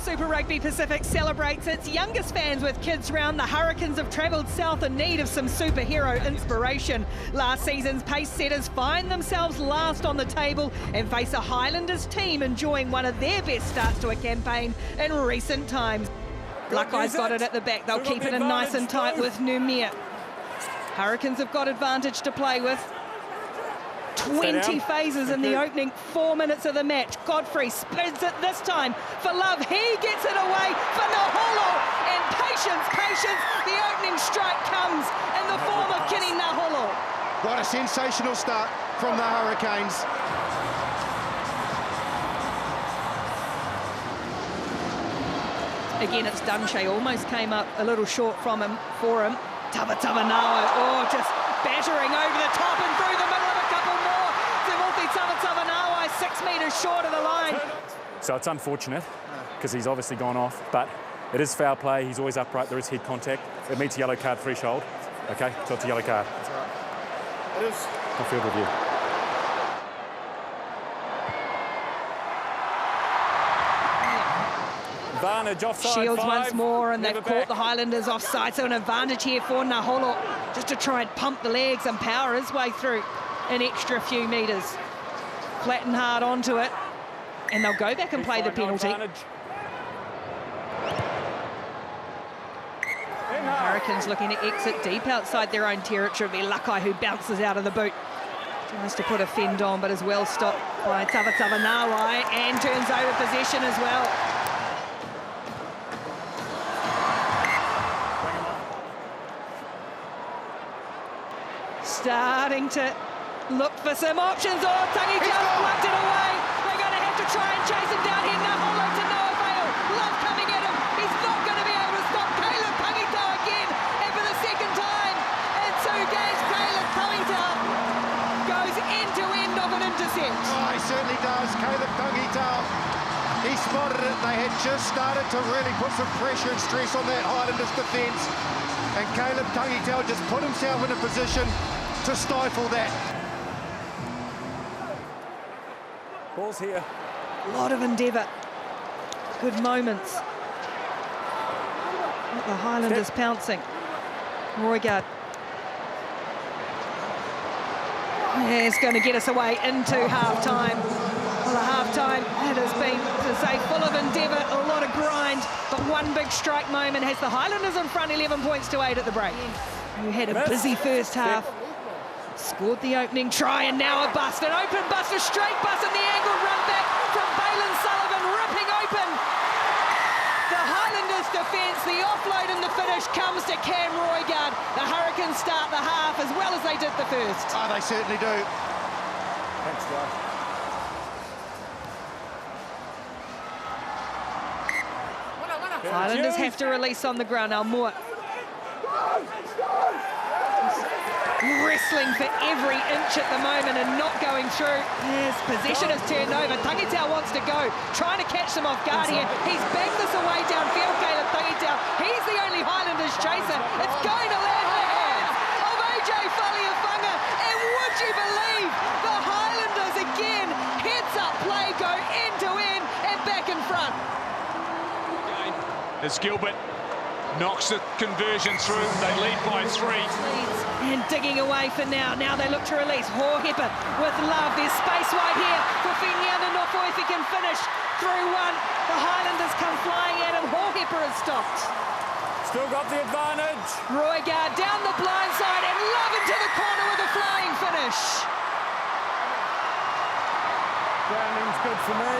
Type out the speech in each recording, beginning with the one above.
Super Rugby Pacific celebrates its youngest fans with kids round. The Hurricanes have travelled south in need of some superhero inspiration. Last season's pace setters find themselves last on the table and face a Highlanders team enjoying one of their best starts to a campaign in recent times. Blackeyes got it at the back. They'll keep it in nice and tight with Numia. Hurricanes have got advantage to play with. 20 phases in the opening 4 minutes of the match. Godfrey spins it this time for Love. He gets it away for Naholo. And patience. The opening strike comes in the form of Kenny Naholo. What a sensational start from the Hurricanes. Again, it's Dunshea. Almost came up a little short for him. Tavanawa, just battering over the top and through the middle of a couple more. Tavanawa, 6 metres short of the line. So it's unfortunate because he's obviously gone off, but it is foul play. He's always upright. There is head contact. It meets yellow card threshold. Okay, so it's a yellow card. That's right. It is. On field review. Advantage offside. Shields 5. once more, and they've Never caught back. the Highlanders offside, so an advantage here for Naholo, just to try and pump the legs and power his way through an extra few metres. Flatten hard onto it, and they'll go back and play the penalty. Hurricanes looking to exit deep outside their own territory. It'll be Lakai who bounces out of the boot. Tries to put a fend on, but is well stopped by Tavanawa and turns over possession as well. Starting to look for some options. Tangitau plucked it away. They're going to have to try and chase him down here. Naholo to no avail. Love coming at him. He's not going to be able to stop Caleb Tangitau again. And for the second time in 2 games, Caleb Tangitau goes end-to-end of an intercept. Oh, he certainly does. Caleb Tangitau. He spotted it. They had just started to really put some pressure and stress on that Highlanders defence. And Caleb Tangitau just put himself in a position to stifle that. Ball's here. A lot of endeavour. Good moments. The Highlanders pouncing. Roygard. It's going to get us away into half-time. Well, the half-time, it has been, to say, full of endeavour, a lot of grind, but one big strike moment has the Highlanders in front 11 points to 8 at the break. Who had a busy first half. Scored the opening try, and now a bust. An open bust, a straight bust, and the angled run back from Balin Sullivan, ripping open the Highlanders defence. The offload and the finish comes to Cam Roygard. The Hurricanes start the half as well as they did the first. Oh, they certainly do. Thanks, guys. Highlanders have to release on the ground. Almoa wrestling for every inch at the moment and not going through. His possession is turned over. Tangitau wants to go, trying to catch them off guard here. He's backed this away downfield, Caleb Tangitau. He's the only Highlanders chaser. It's going to land in the hands of AJ Faleafunga. And would you believe the Highlanders again, heads up play, go end to end and back in front. As Gilbert knocks the conversion through, they lead by 3. And digging away for now. Now they look to release. Hohepa with Love. There's space wide here for Finyana Nofo if he can finish through one. The Highlanders come flying at him. Hohepa is stopped. Still got the advantage. Roygard down the blind side and Love into the corner with a flying finish. Grounding's good for me.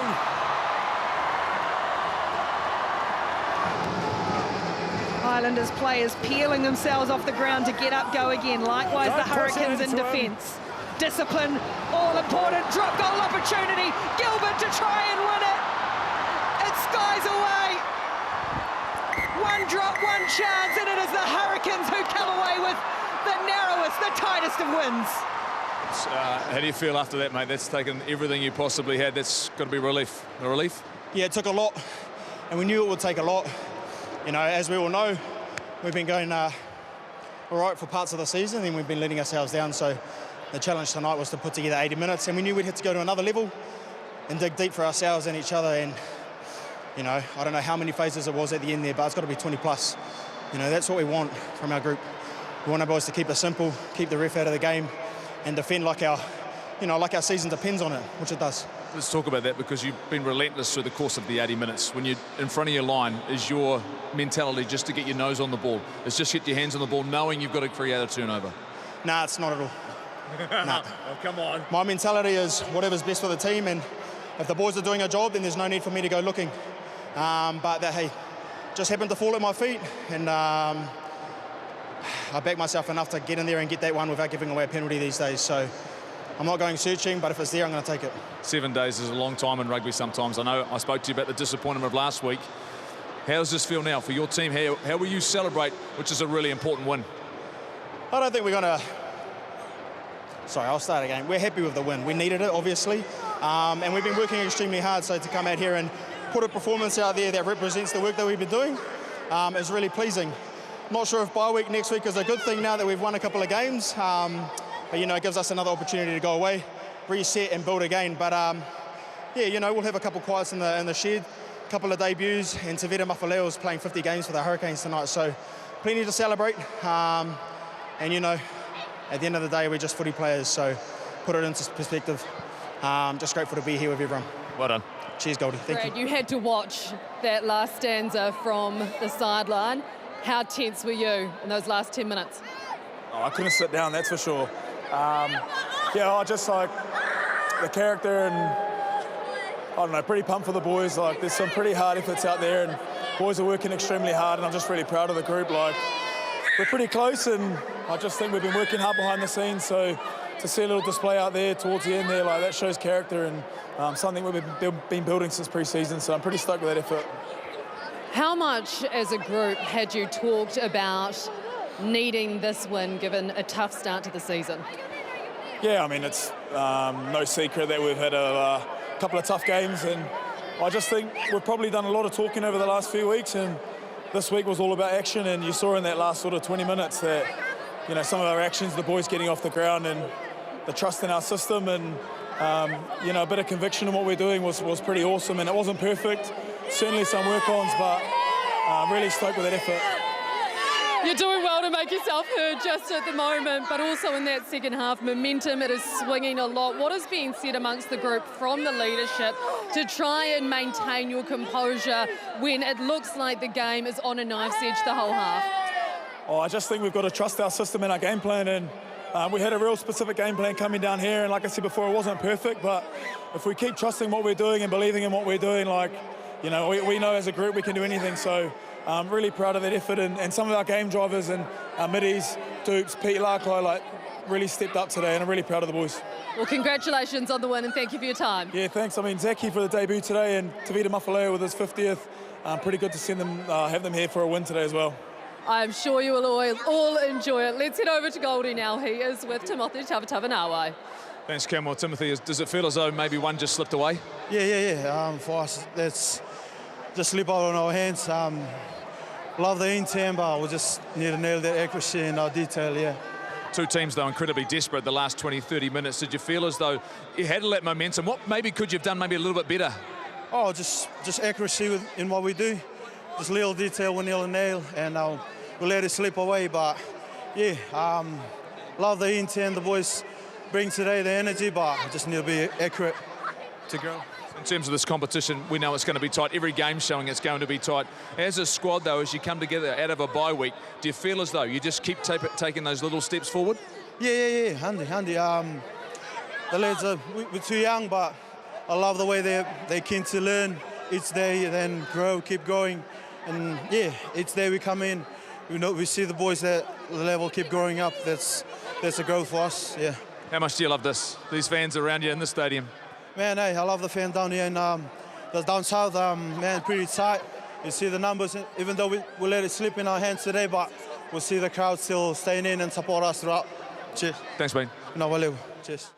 Highlanders players peeling themselves off the ground to get up, go again. Likewise, the Hurricanes in defence. Discipline, all important. Drop goal opportunity. Gilbert to try and win it. It skies away. One drop, one chance, and it is the Hurricanes who come away with the narrowest, the tightest of wins. How do you feel after that, mate? That's taken everything you possibly had. That's got to be relief. A relief? Yeah, it took a lot, and we knew it would take a lot. You know, as we all know, we've been going all right for parts of the season, and we've been letting ourselves down. So the challenge tonight was to put together 80 minutes, and we knew we'd have to go to another level and dig deep for ourselves and each other. And You know, I don't know how many phases it was at the end there, but it's got to be 20 plus. You know, that's what we want from our group. We want our boys to keep it simple, keep the ref out of the game, and defend like our season depends on it, which it does. Let's talk about that, because you've been relentless through the course of the 80 minutes. When you're in front of your line, is your mentality just to get your nose on the ball? It's just get your hands on the ball knowing you've got to create a turnover? Nah, it's not at all. Nah. Oh, come on. My mentality is whatever's best for the team, and if the boys are doing a job, then there's no need for me to go looking. But that, hey, just happened to fall at my feet, and I backed myself enough to get in there and get that one without giving away a penalty these days. So I'm not going searching, but if it's there, I'm going to take it. 7 days is a long time in rugby sometimes. I know I spoke to you about the disappointment of last week. How does this feel now for your team? How will you celebrate, which is a really important win? I don't think we're going to... Sorry, I'll start again. We're happy with the win. We needed it, obviously. And we've been working extremely hard, so to come out here and put a performance out there that represents the work that we've been doing is really pleasing. Not sure if bye week next week is a good thing now that we've won a couple of games. But, you know, it gives us another opportunity to go away, reset and build again. But, yeah, you know, we'll have a couple of quiets in the shed, a couple of debuts, and Tevita Mafaleo's playing 50 games for the Hurricanes tonight. So plenty to celebrate. And, you know, at the end of the day, we're just footy players, so put it into perspective. Just grateful to be here with everyone. Well done. Cheers, Goldie. Thank you. You had to watch that last stanza from the sideline. How tense were you in those last 10 minutes? Oh, I couldn't sit down, that's for sure. Yeah, I just like the character, and I don't know, pretty pumped for the boys. Like, there's some pretty hard efforts out there, and boys are working extremely hard, and I'm just really proud of the group. Like, we're pretty close, and I just think we've been working hard behind the scenes. So to see a little display out there towards the end there, like, that shows character, and something we've been building since pre-season. So I'm pretty stoked with that effort. How much as a group had you talked about needing this win given a tough start to the season? Yeah, I mean, it's no secret that we've had a couple of tough games, and I just think we've probably done a lot of talking over the last few weeks, and this week was all about action. And you saw in that last sort of 20 minutes that, you know, some of our actions, the boys getting off the ground and the trust in our system, and you know, a bit of conviction in what we're doing was pretty awesome. And it wasn't perfect, certainly some work-ons, but really stoked with that effort. You're doing well to make yourself heard just at the moment, but also in that second half, momentum, it is swinging a lot. What is being said amongst the group from the leadership to try and maintain your composure when it looks like the game is on a knife's edge the whole half? Oh, I just think we've got to trust our system and our game plan, and we had a real specific game plan coming down here, and like I said before, it wasn't perfect, but if we keep trusting what we're doing and believing in what we're doing, like, you know, we know as a group we can do anything. So I'm really proud of that effort, and some of our game drivers and our middies, Dukes, Pete Larkai, like, really stepped up today, and I'm really proud of the boys. Well, congratulations on the win, and thank you for your time. Yeah, thanks. I mean, Zaki for the debut today, and Tevita Mafaleo with his 50th. Pretty good to send them, have them here for a win today as well. I'm sure you will all enjoy it. Let's head over to Goldie now. He is with Timothy Tavatavanawe. Thanks, Cam. Well, Timothy, does it feel as though maybe one just slipped away? Yeah. For us, that's just slip out on our hands. Love the intent, but we just need to nail that accuracy and our detail, yeah. Two teams, though, incredibly desperate the last 20, 30 minutes. Did you feel as though you had all that momentum? What maybe could you have done maybe a little bit better? Oh, just accuracy in what we do. Just little detail, we nail, and we'll let it slip away. But, yeah, love the intent the boys bring today, the energy, but I just need to be accurate to go. In terms of this competition, we know it's going to be tight. Every game's showing it's going to be tight. As a squad, though, as you come together out of a bye week, do you feel as though you just keep taking those little steps forward? Yeah, handy. The lads we're too young, but I love the way they're keen to learn each day, then grow, keep going. And, yeah, each day we come in, we see the boys that level keep growing up. That's a growth for us, yeah. How much do you love these fans around you in the stadium? Man, hey, I love the fan down here, and the down south, man, pretty tight. You see the numbers, even though we let it slip in our hands today, but we'll see the crowd still staying in and support us throughout. Cheers. Thanks, mate. No, valeu. Cheers.